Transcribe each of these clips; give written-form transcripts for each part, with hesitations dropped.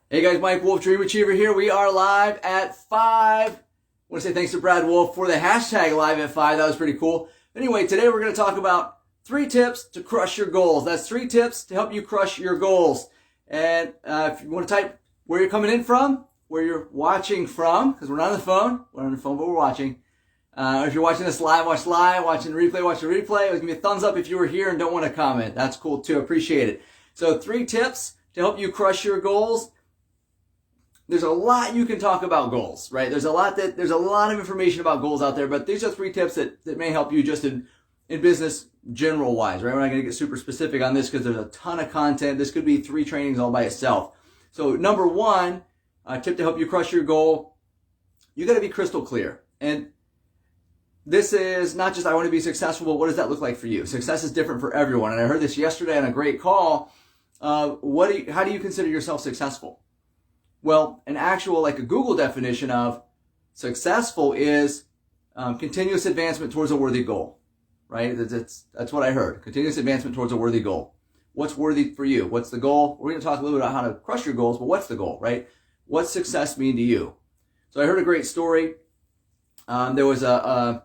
Hey guys, Mike Wolf, Dream Achiever here. We are live at 5. I want to say thanks to Brad Wolf for the hashtag live at 5. That was pretty cool. Anyway, today we're going to talk about 3 tips to crush your goals. That's 3 tips to help you crush your goals. And if you want to type where you're coming in from, where you're watching from, because we're not on the phone. We're on the phone, but we're watching. If you're watching this live, watch live. Watching the replay, watch the replay. Give me a thumbs up if you were here and don't want to comment. That's cool too. Appreciate it. So 3 tips to help you crush your goals. There's a lot you can talk about goals, right? There's a lot of information about goals out there, but these are 3 tips that may help you just in business general wise, right? We're not going to get super specific on this because there's a ton of content. This could be 3 trainings all by itself. So number 1, tip to help you crush your goal, you got to be crystal clear. And this is not just I want to be successful, but what does that look like for you? Success is different for everyone. And I heard this yesterday on a great call. How do you consider yourself successful? Well, an actual, like a Google definition of successful is continuous advancement towards a worthy goal, right? That's what I heard. Continuous advancement towards a worthy goal. What's worthy for you? What's the goal? We're going to talk a little bit about how to crush your goals, but what's the goal, right? What's success mean to you? So I heard a great story. There was a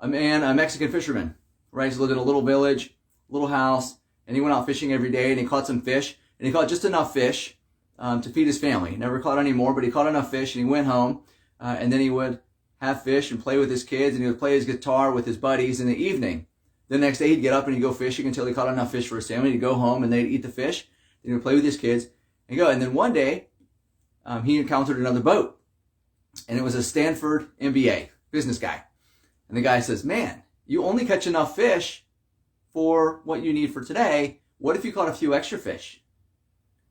man, a Mexican fisherman, right? He lived in a little village, little house, and he went out fishing every day and he caught some fish, and he caught just enough fish to feed his family. He never caught any more, but he caught enough fish, and he went home, and then he would have fish and play with his kids, and he would play his guitar with his buddies in the evening. The next day he'd get up and he'd go fishing until he caught enough fish for his family. He'd go home and they'd eat the fish, and he would play with his kids and go. And then one day he encountered another boat, and it was a Stanford MBA business guy. And the guy says, "Man, you only catch enough fish for what you need for today. What if you caught a few extra fish?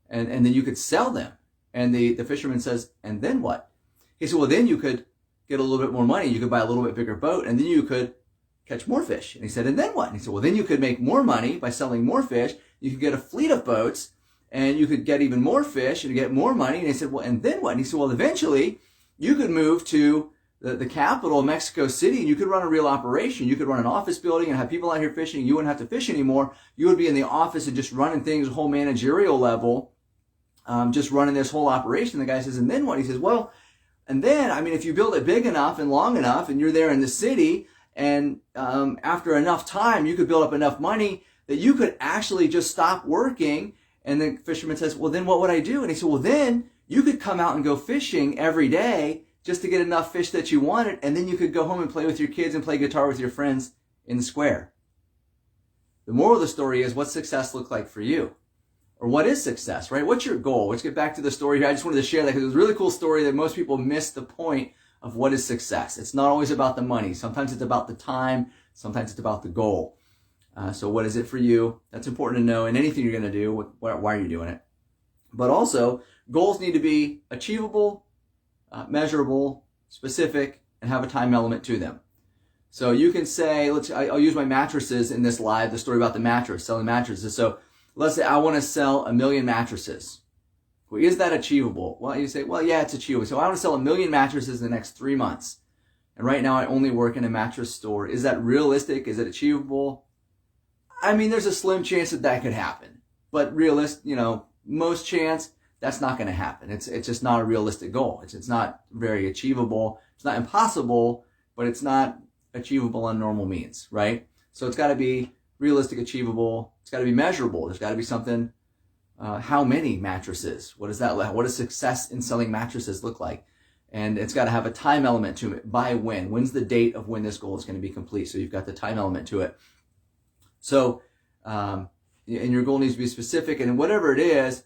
And then you could sell them." And the fisherman says, "And then what?" He said, "Well, then you could get a little bit more money. You could buy a little bit bigger boat, and then you could catch more fish." And he said, "And then what?" And he said, "Well, then you could make more money by selling more fish. You could get a fleet of boats, and you could get even more fish and get more money." And he said, "Well, and then what?" And he said, "Well, eventually you could move to the capital of Mexico City, and you could run a real operation. You could run an office building and have people out here fishing. You wouldn't have to fish anymore. You would be in the office and just running things at a whole managerial level, just running this whole operation." The guy says, "And then what?" He says, "Well, and then, I mean, if you build it big enough and long enough, and you're there in the city, and after enough time, you could build up enough money that you could actually just stop working." And the fisherman says, "Well, then what would I do?" And he said, "Well, then you could come out and go fishing every day just to get enough fish that you wanted, and then you could go home and play with your kids and play guitar with your friends in the square." The moral of the story is, what's success look like for you? Or what is success, right? What's your goal? Let's get back to the story here. I just wanted to share that because it was a really cool story that most people miss the point of what is success. It's not always about the money. Sometimes it's about the time. Sometimes it's about the goal. So what is it for you? That's important to know in anything you're going to do. Why are you doing it? But also, goals need to be achievable, measurable, specific, and have a time element to them. So you can say, I'll use my mattresses in this live, the story about the mattress, selling mattresses. So let's say I want to sell 1 million mattresses. Well, is that achievable? Well, you say, well, yeah, it's achievable. So I want to sell 1 million mattresses in the next 3 months. And right now I only work in a mattress store. Is that realistic? Is it achievable? I mean, there's a slim chance that could happen. But most chance, that's not going to happen. It's just not a realistic goal. It's not very achievable. It's not impossible, but it's not achievable on normal means, right? So it's got to be realistic, achievable. It's got to be measurable. There's got to be something. How many mattresses? What does that look? What does success in selling mattresses look like? And it's got to have a time element to it. By when? When's the date of when this goal is going to be complete? So you've got the time element to it. So, and your goal needs to be specific. And whatever it is,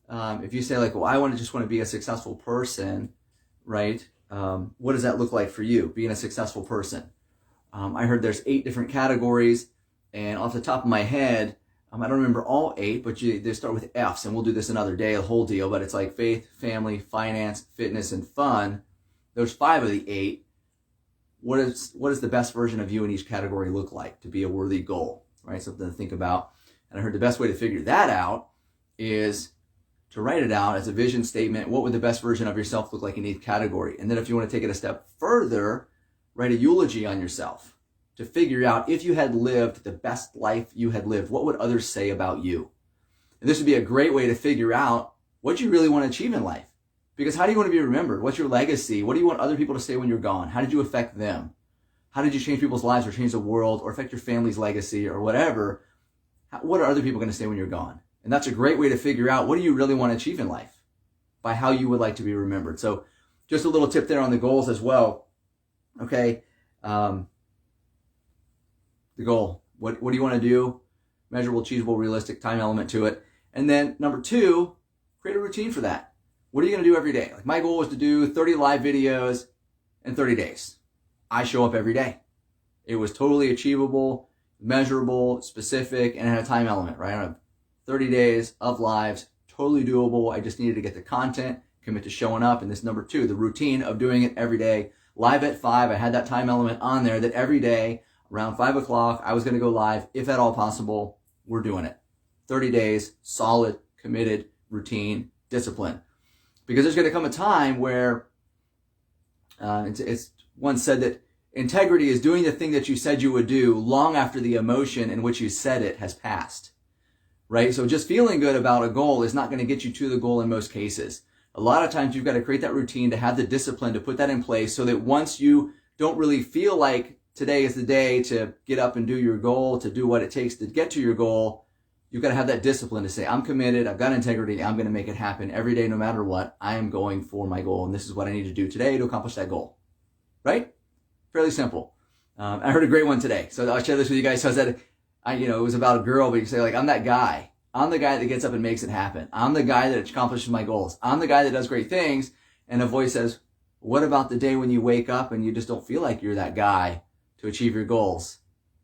if you say like, well, I just want to be a successful person, right? What does that look like for you, being a successful person? I heard there's 8 different categories, and off the top of my head, I don't remember all 8, but they start with F's, and we'll do this another day, the whole deal, but it's like faith, family, finance, fitness, and fun. There's 5 of the 8. What does the best version of you in each category look like to be a worthy goal, right? Something to think about. And I heard the best way to figure that out is to write it out as a vision statement. What would the best version of yourself look like in each category? And then if you want to take it a step further, write a eulogy on yourself to figure out if you had lived the best life you had lived, what would others say about you? And this would be a great way to figure out what do you really want to achieve in life? Because how do you want to be remembered? What's your legacy? What do you want other people to say when you're gone? How did you affect them? How did you change people's lives or change the world or affect your family's legacy or whatever? What are other people going to say when you're gone? And that's a great way to figure out what do you really want to achieve in life by how you would like to be remembered. So just a little tip there on the goals as well. Okay. The goal. What do you want to do? Measurable, achievable, realistic, time element to it. And then number 2, create a routine for that. What are you going to do every day? Like my goal was to do 30 live videos in 30 days. I show up every day. It was totally achievable, measurable, specific, and it had a time element, right? I have 30 days of lives, totally doable. I just needed to get the content, commit to showing up. And this number 2, the routine of doing it every day. Live at 5, I had that time element on there that every day around 5 o'clock, I was going to go live. If at all possible, we're doing it. 30 days, solid, committed, routine, discipline. Because there's going to come a time where it's once said that integrity is doing the thing that you said you would do long after the emotion in which you said it has passed, right? So just feeling good about a goal is not going to get you to the goal in most cases. A lot of times you've got to create that routine to have the discipline to put that in place so that once you don't really feel like today is the day to get up and do your goal, to do what it takes to get to your goal, you've got to have that discipline to say, I'm committed, I've got integrity, I'm going to make it happen every day no matter what. I am going for my goal, and this is what I need to do today to accomplish that goal. Right? Fairly simple. I heard a great one today. So I'll share this with you guys. So I said, it was about a girl, but you say like, I'm that guy. I'm the guy that gets up and makes it happen. I'm the guy that accomplishes my goals. I'm the guy that does great things. And a voice says, what about the day when you wake up and you just don't feel like you're that guy to achieve your goals?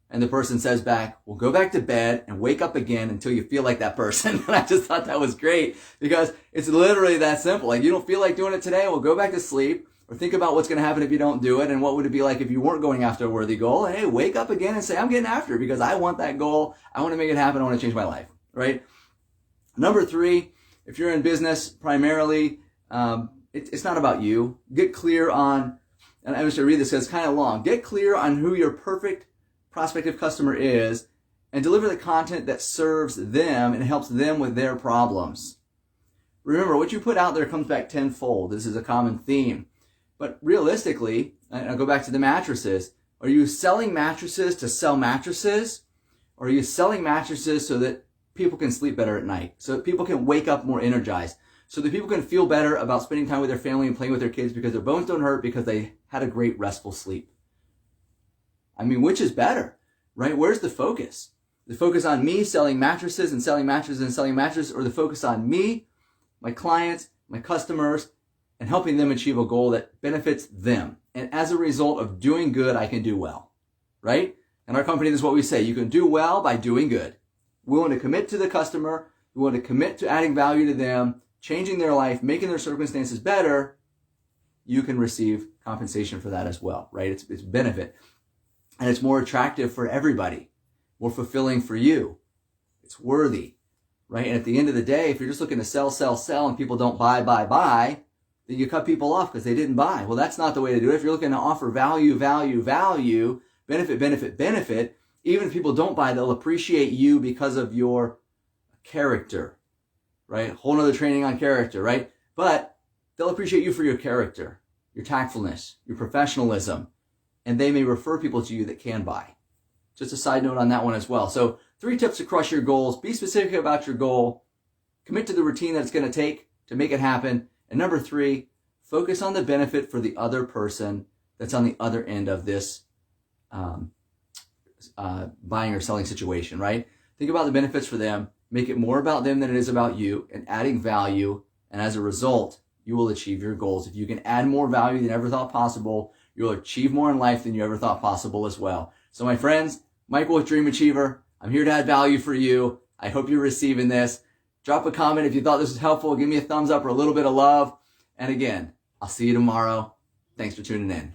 And the person says back, well, go back to bed and wake up again until you feel like that person. And I just thought that was great because it's literally that simple. Like you don't feel like doing it today? Well, go back to sleep. Or think about what's going to happen if you don't do it and what would it be like if you weren't going after a worthy goal. And hey, wake up again and say, I'm getting after it because I want that goal. I want to make it happen. I want to change my life, right? Number 3, if you're in business primarily, it's not about you. Get clear on, and I'm just going to read this because it's kind of long. Get clear on who your perfect prospective customer is and deliver the content that serves them and helps them with their problems. Remember, what you put out there comes back tenfold. This is a common theme. But realistically, and I'll go back to the mattresses, are you selling mattresses to sell mattresses? Or are you selling mattresses so that people can sleep better at night? So that people can wake up more energized? So that people can feel better about spending time with their family and playing with their kids because their bones don't hurt because they had a great restful sleep? I mean, which is better, right? Where's the focus? The focus on me selling mattresses and selling mattresses and selling mattresses, or the focus on me, my clients, my customers, and helping them achieve a goal that benefits them. And as a result of doing good, I can do well, right? In our company, this is what we say. You can do well by doing good. We want to commit to the customer. We want to commit to adding value to them, changing their life, making their circumstances better. You can receive compensation for that as well, right? It's benefit. And it's more attractive for everybody, more fulfilling for you. It's worthy, right? And at the end of the day, if you're just looking to sell, and people don't buy, then you cut people off because they didn't buy. Well, that's not the way to do it. If you're looking to offer value, benefit, even if people don't buy, they'll appreciate you because of your character, right? Whole nother training on character, right? But they'll appreciate you for your character, your tactfulness, your professionalism, and they may refer people to you that can buy. Just a side note on that one as well. So 3 tips to crush your goals. Be specific about your goal. Commit to the routine that it's going to take to make it happen. And number 3, focus on the benefit for the other person that's on the other end of this buying or selling situation, right? Think about the benefits for them. Make it more about them than it is about you and adding value. And as a result, you will achieve your goals. If you can add more value than ever thought possible, you'll achieve more in life than you ever thought possible as well. So my friends, Michael with Dream Achiever, I'm here to add value for you. I hope you're receiving this. Drop a comment if you thought this was helpful. Give me a thumbs up or a little bit of love. And again, I'll see you tomorrow. Thanks for tuning in.